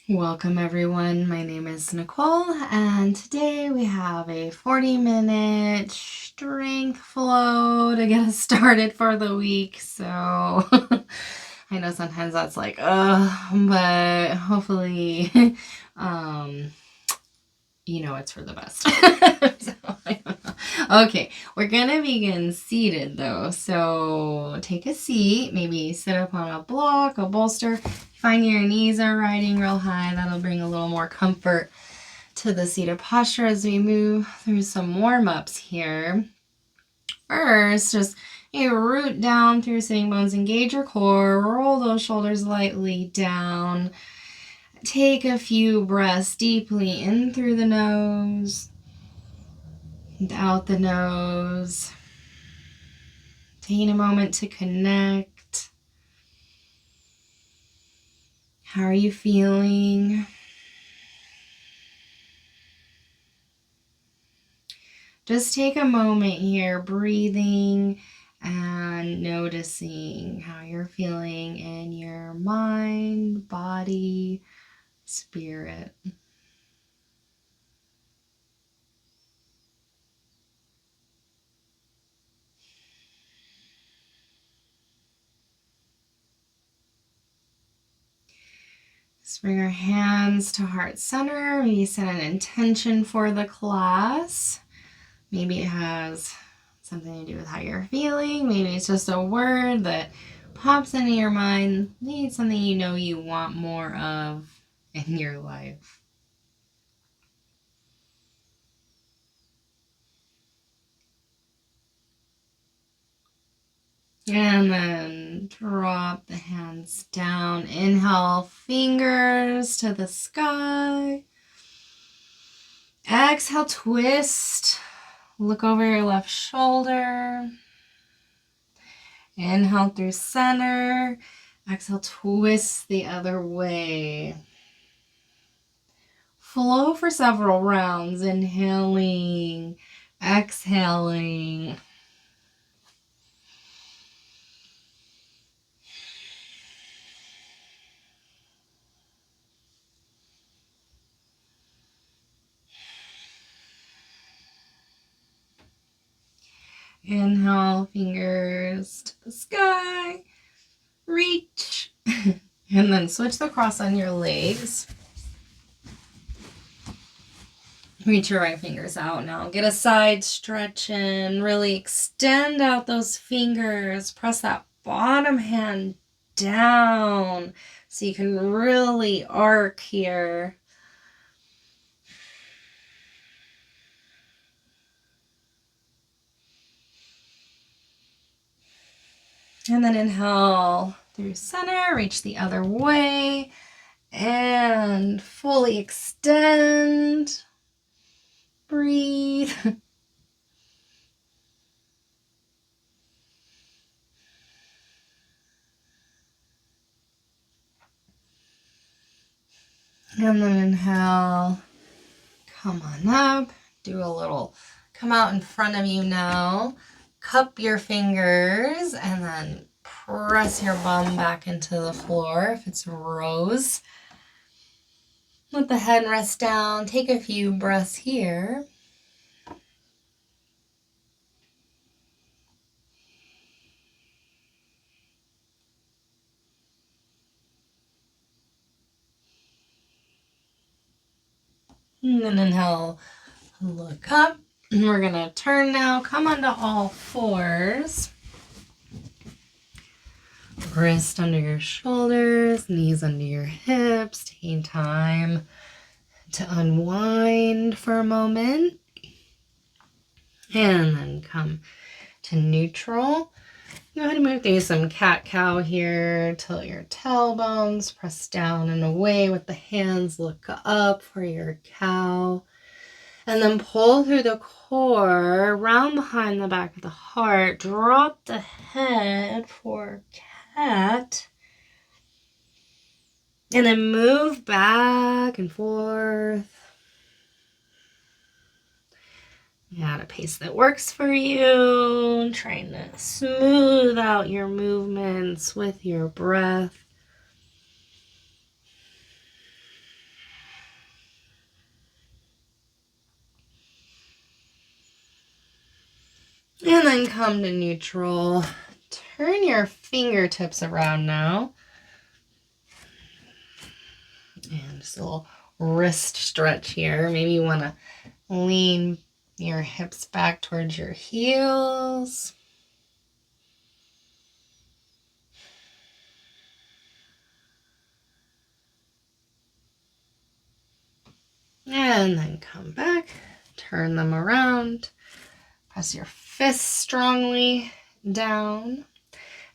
Welcome everyone, my name is Nicole and today we have a 40-minute strength flow to get us started for the week. So I know sometimes that's like, but hopefully, it's for the best. Okay, we're gonna begin seated though. So take a seat, maybe sit up on a block, a bolster. Find your knees are riding real high. That'll bring a little more comfort to the seated posture as we move through some warm-ups here. First, just root down through sitting bones, engage your core, roll those shoulders lightly down. Take a few breaths deeply in through the nose and out the nose. Taking a moment to connect. How are you feeling? Just take a moment here, breathing and noticing how you're feeling in your mind, body, spirit. Let's bring our hands to heart center. Maybe set an intention for the class. Maybe it has something to do with how you're feeling. Maybe it's just a word that pops into your mind. Maybe it's something you know you want more of in your life. And then drop the hands down. Inhale, fingers to the sky. Exhale, twist. Look over your left shoulder. Inhale through center. Exhale, twist the other way. Flow for several rounds. Inhaling, exhaling. Inhale, fingers to the sky. Reach. And then switch the cross on your legs. Reach your right fingers out now. Get a side stretch in. Really extend out those fingers. Press that bottom hand down so you can really arc here. And then inhale through center, reach the other way, and fully extend. Breathe. And then inhale, come on up, do a little come out in front of you now. Cup your fingers and then press your bum back into the floor if it's rose. Let the head rest down. Take a few breaths here. And then inhale, look up. We're going to turn now. Come onto all fours. Wrist under your shoulders, knees under your hips. Taking time to unwind for a moment. And then come to neutral. Go ahead and move through some cat-cow here. Tilt your tailbones. Press down and away with the hands. Look up for your cow. And then pull through the core, round behind the back of the heart. Drop the head for cat. And then move back and forth at a pace that works for you. Trying to smooth out your movements with your breath. And then come to neutral. Turn your fingertips around now. And just a little wrist stretch here. Maybe you want to lean your hips back towards your heels. And then come back, turn them around, press your fists strongly down.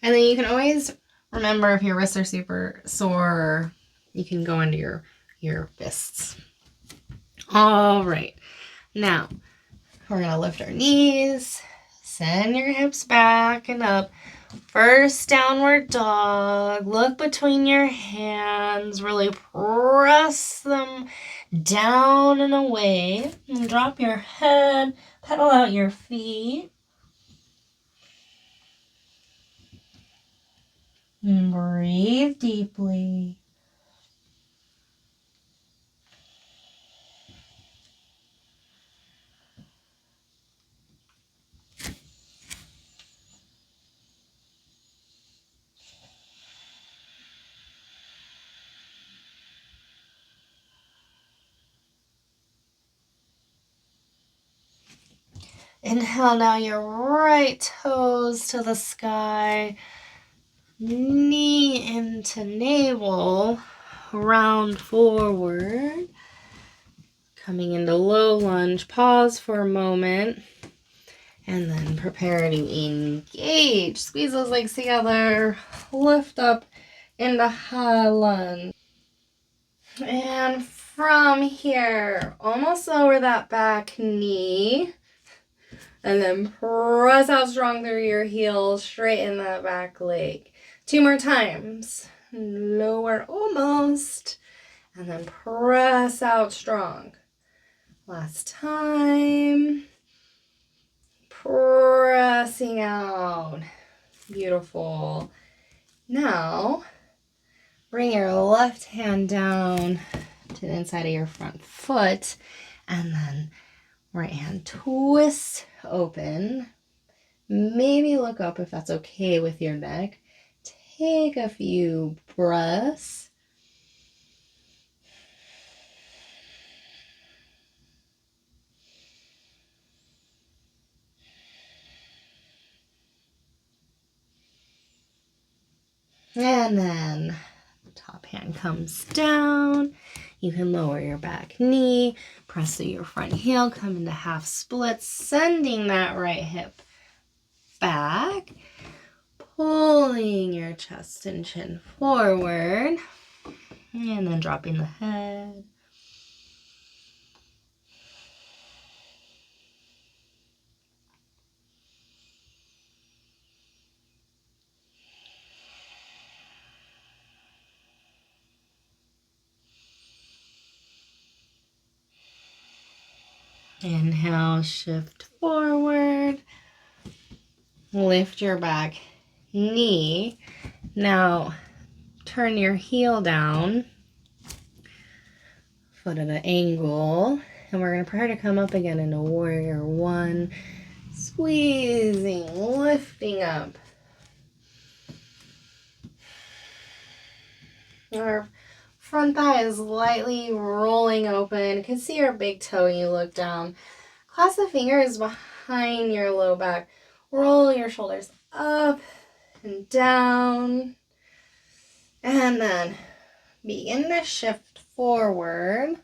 And then you can always remember if your wrists are super sore, you can go into your fists. All right, now we're gonna lift our knees, send your hips back and up. First downward dog, look between your hands, really press them down and away, and drop your head, pedal out your feet. And breathe deeply. Inhale now your right toes to the sky, knee into navel, round forward. Coming into low lunge, pause for a moment, and then prepare to engage. Squeeze those legs together, lift up into high lunge. And from here, almost lower that back knee. And then press out strong through your heels, straighten that back leg. 2 more times. Lower almost. And then press out strong. Last time. Pressing out. Beautiful. Now, bring your left hand down to the inside of your front foot. And then right hand twist open. Maybe look up if that's okay with your neck. Take a few breaths. And then the top hand comes down. You can lower your back knee, press through your front heel, come into half splits, sending that right hip back, pulling your chest and chin forward, and then dropping the head. Inhale, shift forward. Lift your back knee. Now turn your heel down. Foot at an angle. And we're going to prepare to come up again into warrior one. Squeezing, lifting up. Our front thigh is lightly rolling open. You can see your big toe when you look down. Clasp the fingers behind your low back. Roll your shoulders up and down. And then begin to shift forward,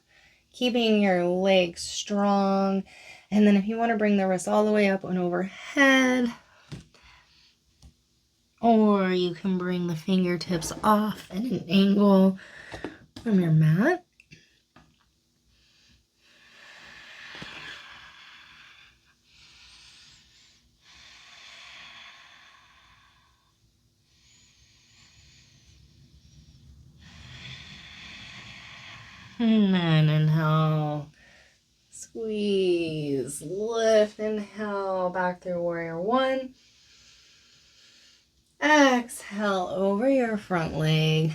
keeping your legs strong. And then if you want to bring the wrists all the way up and overhead, or you can bring the fingertips off at an angle from your mat. And then inhale, squeeze, lift, inhale, back through warrior one. Exhale over your front leg,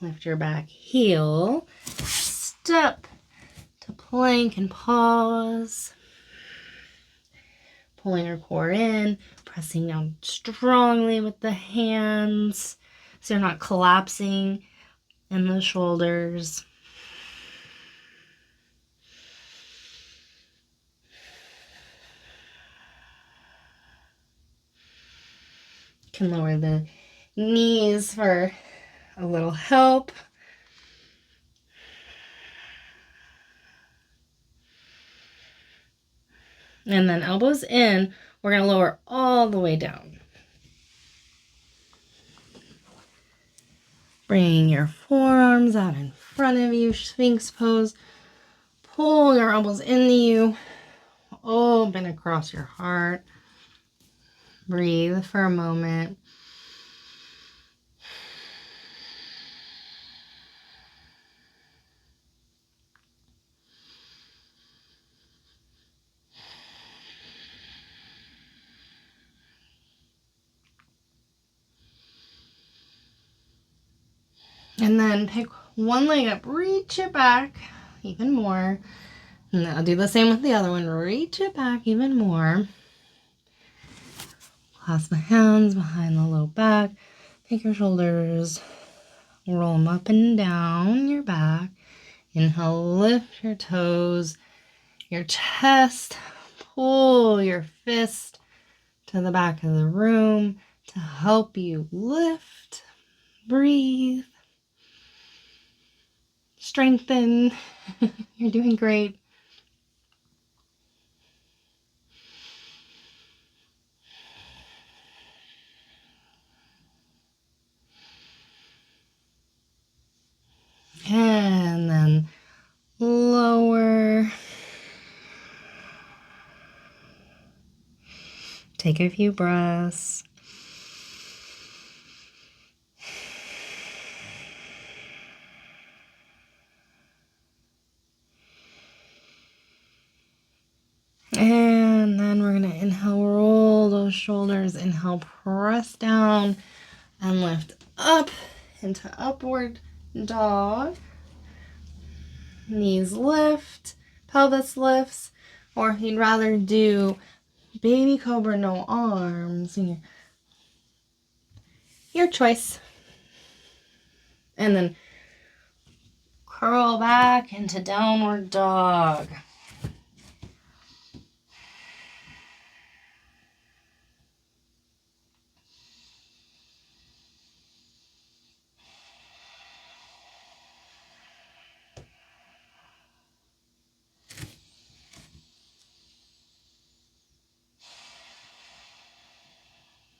lift your back heel, step to plank and pause. Pulling your core in, pressing down strongly with the hands so you're not collapsing in the shoulders. You can lower the knees for a little help. And then elbows in, we're going to lower all the way down. Bring your forearms out in front of you, Sphinx pose. Pull your elbows into you. Open across your heart. Breathe for a moment. And then pick one leg up, reach it back even more. And I'll do the same with the other one. Reach it back even more. Clasp the hands behind the low back. Take your shoulders, roll them up and down your back. Inhale, lift your toes, your chest. Pull your fist to the back of the room to help you lift. Breathe. Strengthen. You're doing great. And then lower. Take a few breaths. And then we're going to inhale, roll those shoulders. Inhale, press down and lift up into upward dog. Knees lift, pelvis lifts, or if you'd rather do baby cobra, no arms, your choice. And then curl back into downward dog.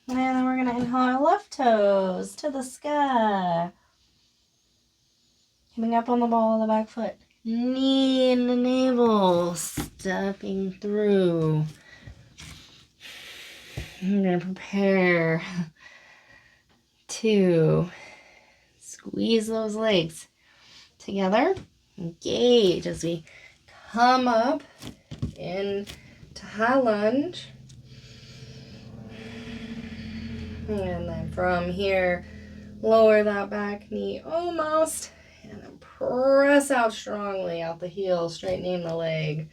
And then we're going to inhale our left toes to the sky. Coming up on the ball of the back foot. Knee and the navel, stepping through. I'm going to prepare to squeeze those legs together. Engage as we come up into high lunge. And then from here, lower that back knee almost. And then press out strongly out the heel, straightening the leg.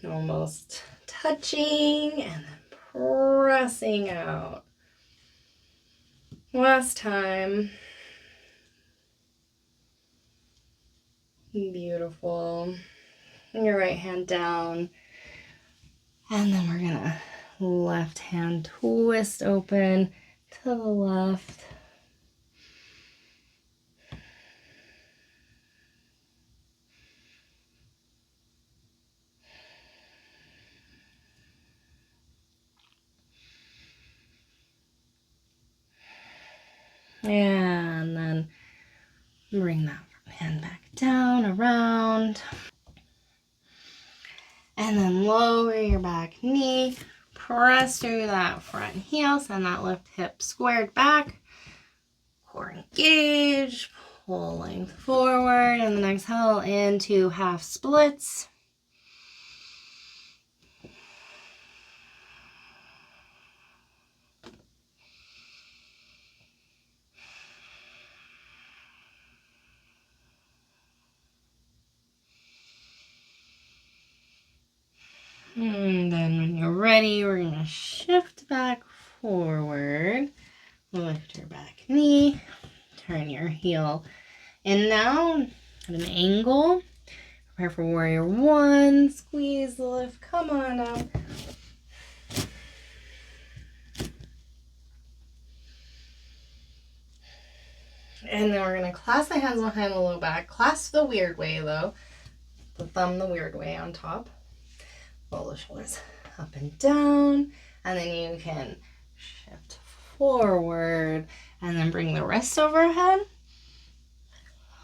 Almost touching and then pressing out. Last time. Beautiful. Your right hand down. And then we're going to left hand twist open to the left. And then bring that hand back down, around. And then lower your back knee. Press through that front heel. Send that left hip squared back. Core engaged. Pull length forward. And then exhale into half splits. And then when you're ready, we're going to shift back forward. Lift your back knee. Turn your heel in now at an angle. Prepare for warrior one. Squeeze the lift. Come on up. And then we're going to clasp the hands behind the low back. Clasp the weird way though. The thumb the weird way on top. Roll the shoulders up and down. And then you can shift forward and then bring the wrist overhead.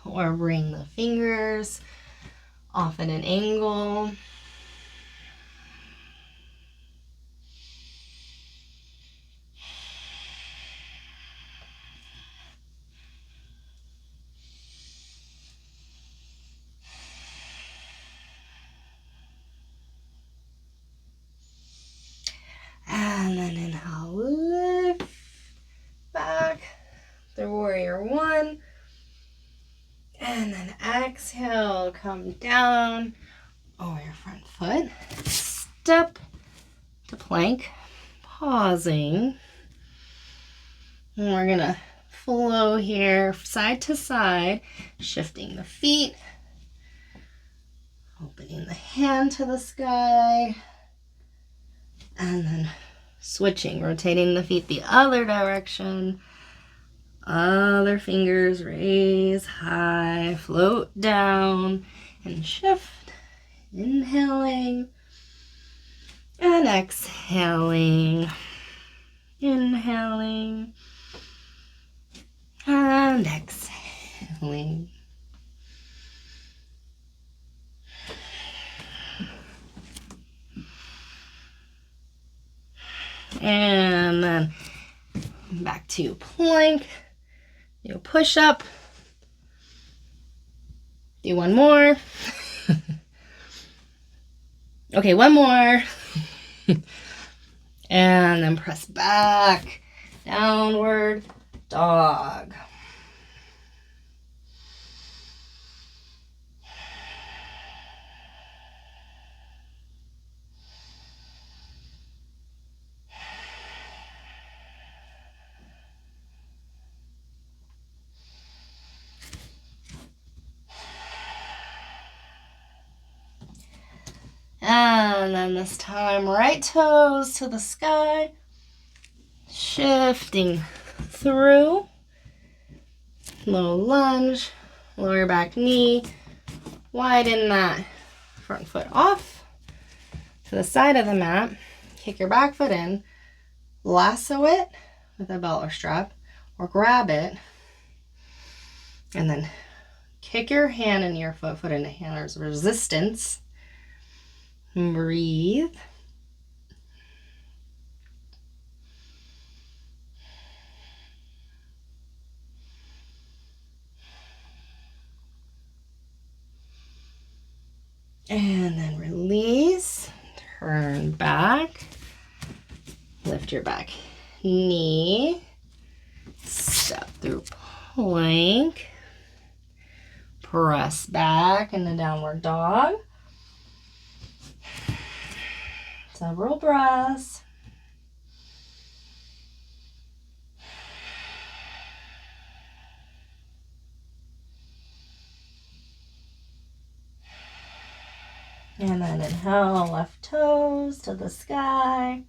Or bring the fingers off at an angle. And then inhale, lift back, the warrior one. And then exhale, come down over your front foot. Step to plank, pausing. And we're gonna flow here, side to side, shifting the feet, opening the hand to the sky. And then switching, rotating the feet the other direction. Other fingers raise high, float down, and shift. Inhaling and exhaling. Inhaling and exhaling. And then back to plank. Do a push up. Do one more. Okay, one more. And then press back. Downward dog. And then this time, right toes to the sky. Shifting through. Low lunge. Lower back knee. Widen that front foot off to the side of the mat. Kick your back foot in. Lasso it with a belt or strap. Or grab it. And then kick your hand and your foot into hand as resistance. Breathe. And then release. Turn back. Lift your back knee. Step through plank. Press back into downward dog. Several breaths. And then inhale, left toes to the sky.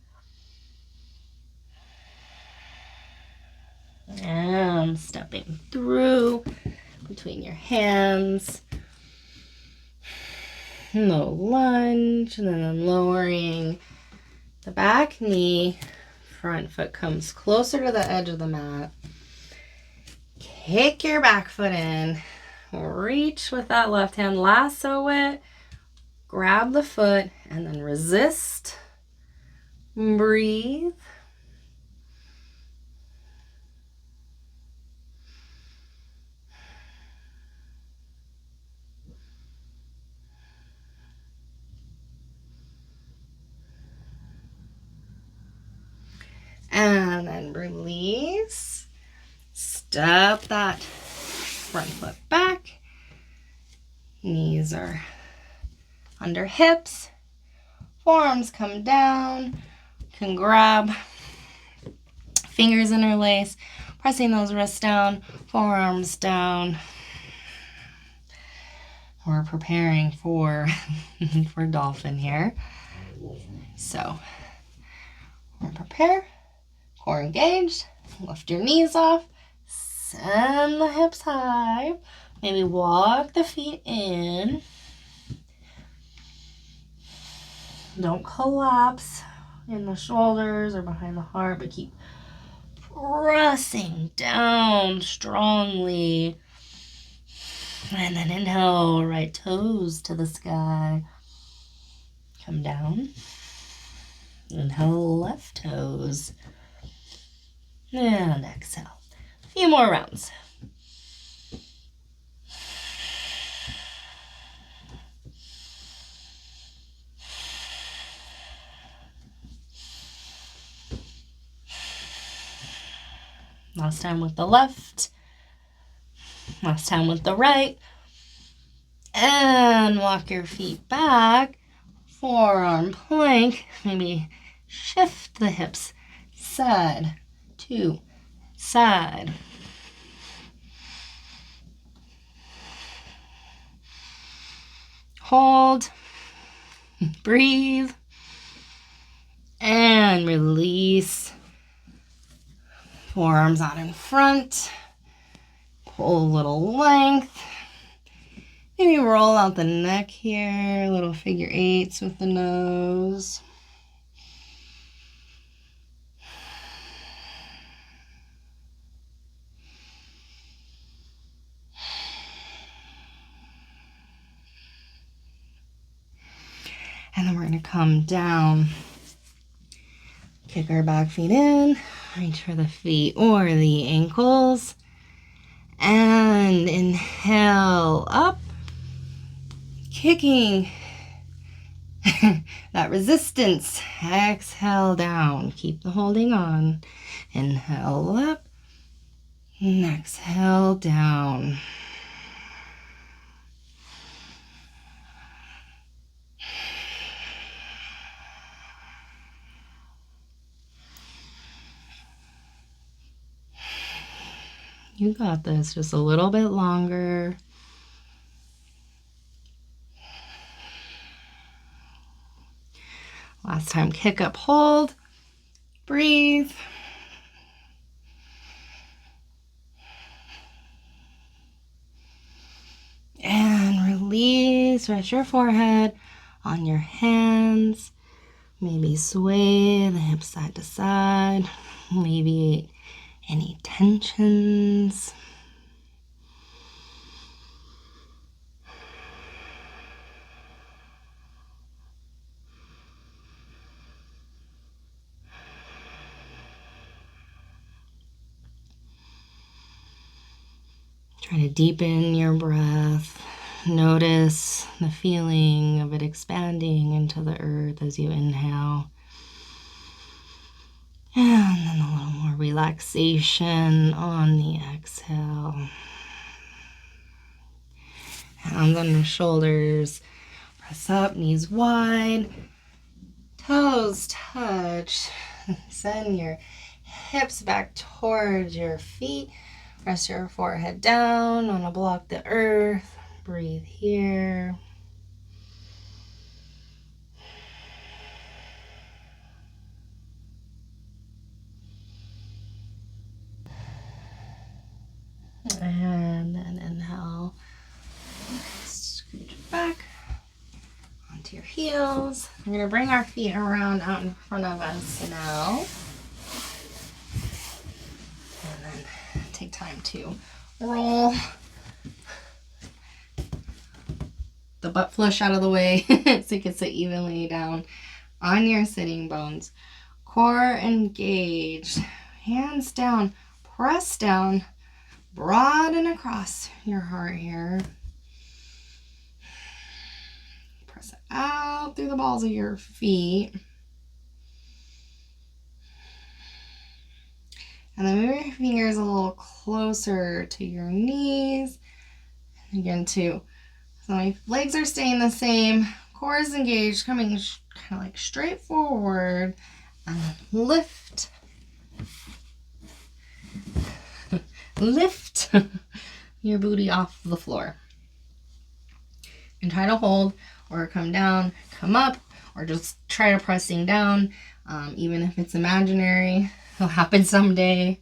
And stepping through between your hands. Low lunge, and then lowering the back knee. Front foot comes closer to the edge of the mat. Kick your back foot in. Reach with that left hand, lasso it. Grab the foot and then resist. Breathe. And then release. Step that front foot back. Knees are under hips. Forearms come down. You can grab fingers interlace, pressing those wrists down, forearms down. We're preparing for dolphin here. So we're prepare, core engaged, lift your knees off, send the hips high, maybe walk the feet in. Don't collapse in the shoulders or behind the heart, but keep pressing down strongly. And then inhale, right toes to the sky. Come down. Inhale, left toes. And exhale. A few more rounds. Last time with the left. Last time with the right. And walk your feet back. Forearm plank. Maybe shift the hips side to side. Hold. Breathe. And release. Forearms out in front. Pull a little length. Maybe roll out the neck here. Little figure eights with the nose. And then we're going to come down. Kick our back feet in. Reach for the feet or the ankles. And inhale up. Kicking that resistance. Exhale down. Keep the holding on. Inhale up. And exhale down. You got this. Just a little bit longer. Last time, kick up, hold, breathe. And release, rest your forehead on your hands. Maybe sway the hips side to side. Alleviate any tensions. Try to deepen your breath. Notice the feeling of it expanding into the earth as you inhale. And then a little more relaxation on the exhale. Hands on the shoulders. Press up, knees wide. Toes touch. Send your hips back towards your feet. Rest your forehead down. Want to block the earth. Breathe here. And then inhale. Scooch back onto your heels. We're going to bring our feet around out in front of us now. And then take time to roll the butt flush out of the way so you can sit evenly down on your sitting bones. Core engaged. Hands down. Press down. Broaden across your heart here. Press it out through the balls of your feet. And then move your fingers a little closer to your knees. Again, so my legs are staying the same. core is engaged, coming kind of like straight forward, and lift. Lift your booty off the floor. And try to hold or come down, come up, or just try to pressing down. Even if it's imaginary, it'll happen someday.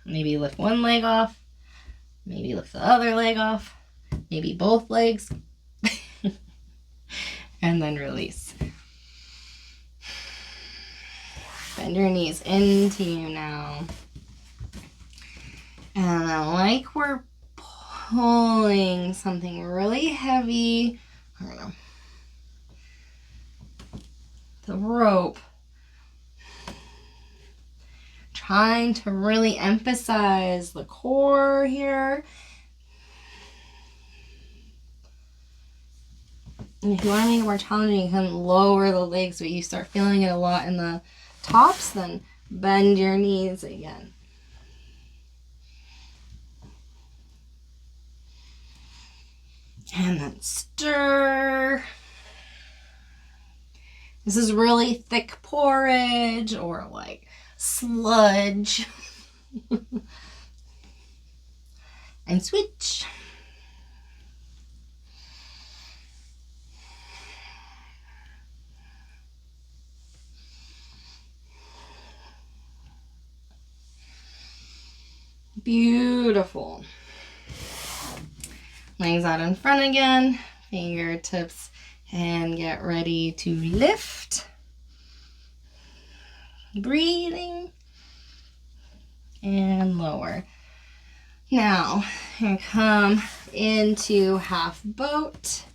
Maybe lift one leg off. Maybe lift the other leg off. Maybe both legs. And then release. Bend your knees into you now. And then like we're pulling something really heavy, I don't know, the rope, trying to really emphasize the core here. And if you want to make it more challenging, you can lower the legs, but you start feeling it a lot in the tops, then bend your knees again. And then stir. This is really thick porridge or like sludge. And switch. Beautiful. Legs out in front again. Fingertips, and get ready to lift. Breathing. And lower. Now, here come into half boat.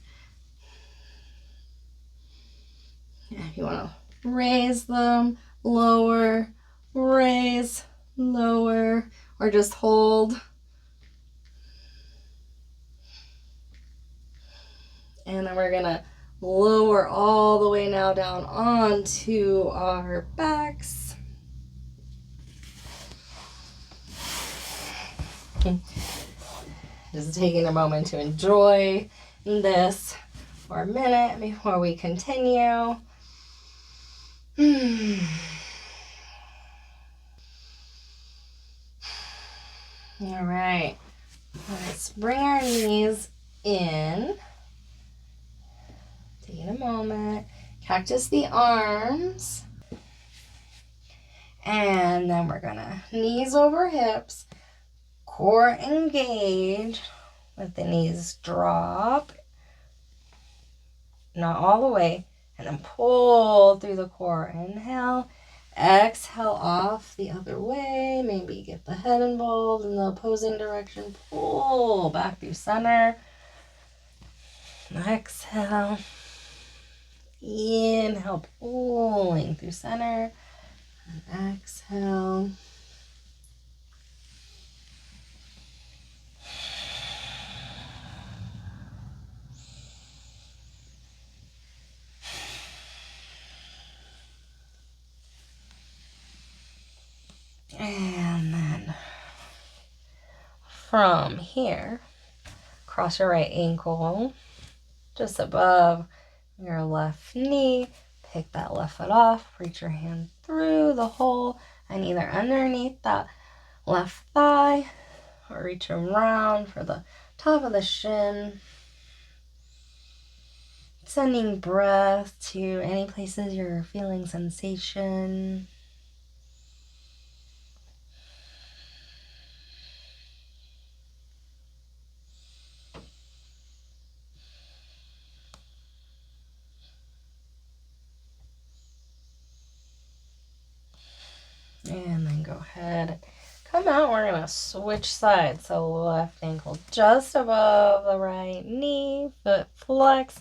If you want to raise them, lower, raise, lower, or just hold. And then we're gonna lower all the way now down onto our backs. Just taking a moment to enjoy this for a minute before we continue. All right, let's bring our knees in. Taking a moment, cactus the arms, and then we're gonna knees over hips, core engage, let the knees drop, not all the way, and then pull through the core. Inhale, exhale off the other way, maybe get the head involved in the opposing direction, pull back through center, exhale. Inhale, pulling through center, and exhale. And then from here, cross your right ankle just above your left knee. Pick that left foot off, reach your hand through the hole and either underneath that left thigh or reach around for the top of the shin. Sending breath to any places you're feeling sensation. And then go ahead and come out. We're going to switch sides. So left ankle just above the right knee. Foot flex.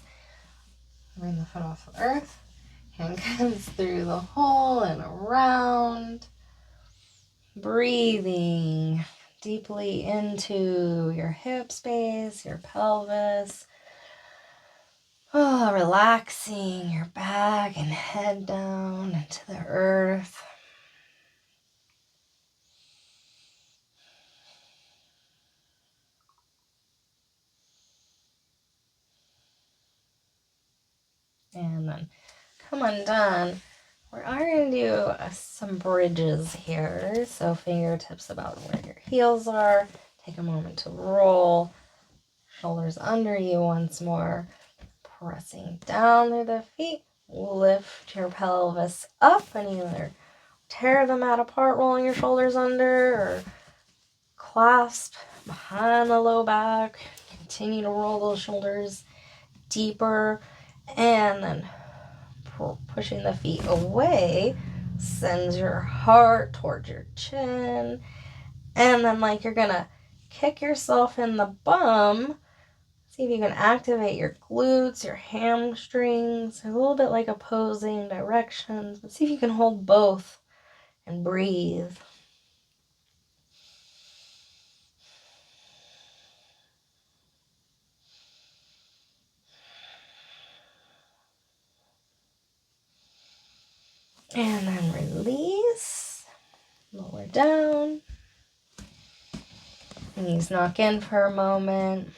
Bring the foot off the earth. Hand comes through the hole and around. Breathing deeply into your hip space, your pelvis. Oh, relaxing your back and head down into the earth. then come undone. We are going to do some bridges here. So fingertips about where your heels are. Take a moment to roll. Shoulders under you once more. Pressing down through the feet. Lift your pelvis up and either tear the mat apart, rolling your shoulders under, or clasp behind the low back. Continue to roll those shoulders deeper, and then pushing the feet away sends your heart towards your chin, and then like you're gonna kick yourself in the bum. See if you can activate your glutes, your hamstrings, a little bit like opposing directions, but see if you can hold both and breathe. And then release, lower down, knees knock in for a moment.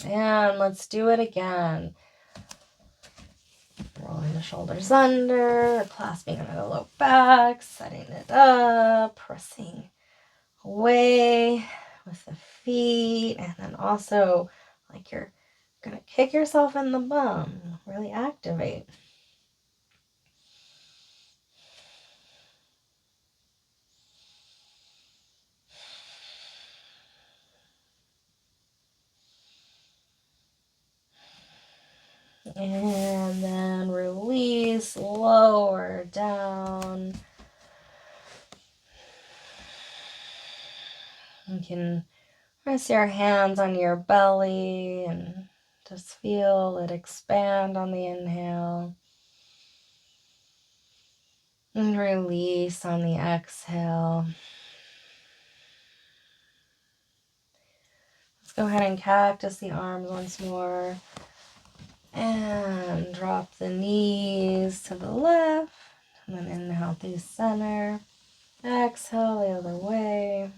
And let's do it again. Rolling the shoulders under, clasping under the low back, setting it up, pressing away with the feet, and then also like you're gonna kick yourself in the bum, really activate. And then release, lower down. You can rest your hands on your belly and just feel it expand on the inhale. And release on the exhale. Let's go ahead and cactus the arms once more. And drop the knees to the left. And then inhale through center. Exhale the other way.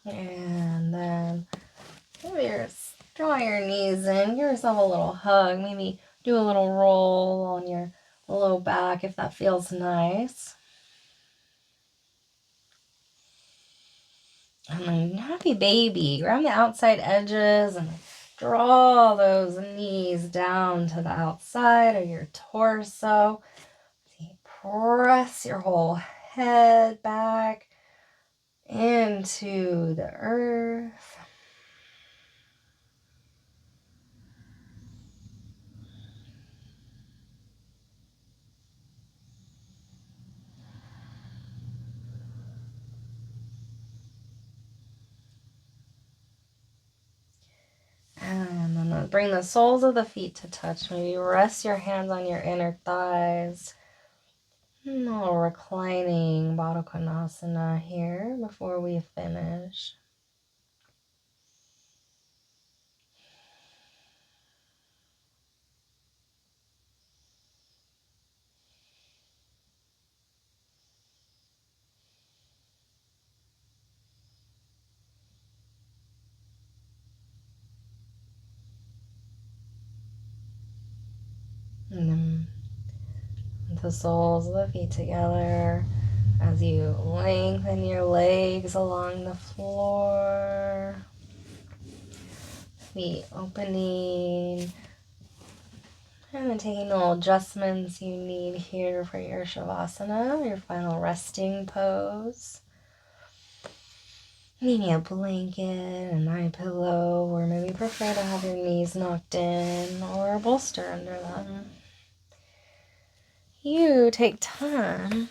And then maybe just draw your knees in. Give yourself a little hug. Maybe do a little roll on your low back if that feels nice. And then happy baby. Grab the outside edges and draw those knees down to the outside of your torso. Press your whole head back into the earth. And then bring the soles of the feet to touch. Maybe rest your hands on your inner thighs. A little reclining Baddha Konasana here before we finish. And then the soles of the feet together as you lengthen your legs along the floor. Feet opening. And then taking little adjustments you need here for your Savasana, your final resting pose. Maybe a blanket, an eye pillow, or maybe prefer to have your knees knocked in, or a bolster under them. You take time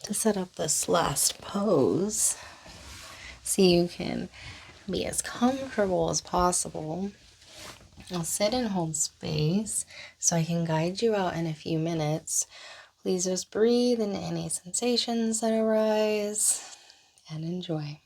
to set up this last pose so you can be as comfortable as possible. I'll sit and hold space so I can guide you out in a few minutes. Please just breathe into any sensations that arise and enjoy.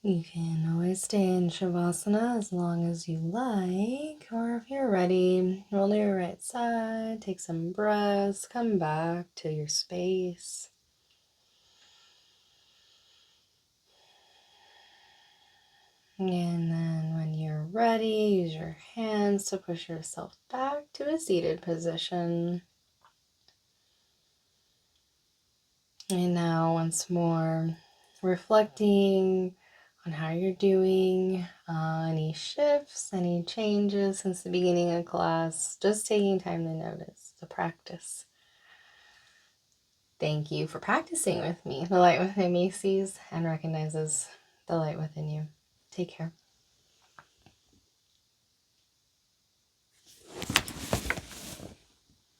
You can always stay in Savasana as long as you like, or if you're ready, roll to your right side, take some breaths, come back to your space. And then when you're ready, use your hands to push yourself back to a seated position. And now once more, reflecting on how you're doing, any shifts, any changes since the beginning of class, just taking time to notice, to practice. Thank you for practicing with me. The light within me sees and recognizes the light within you. Take care.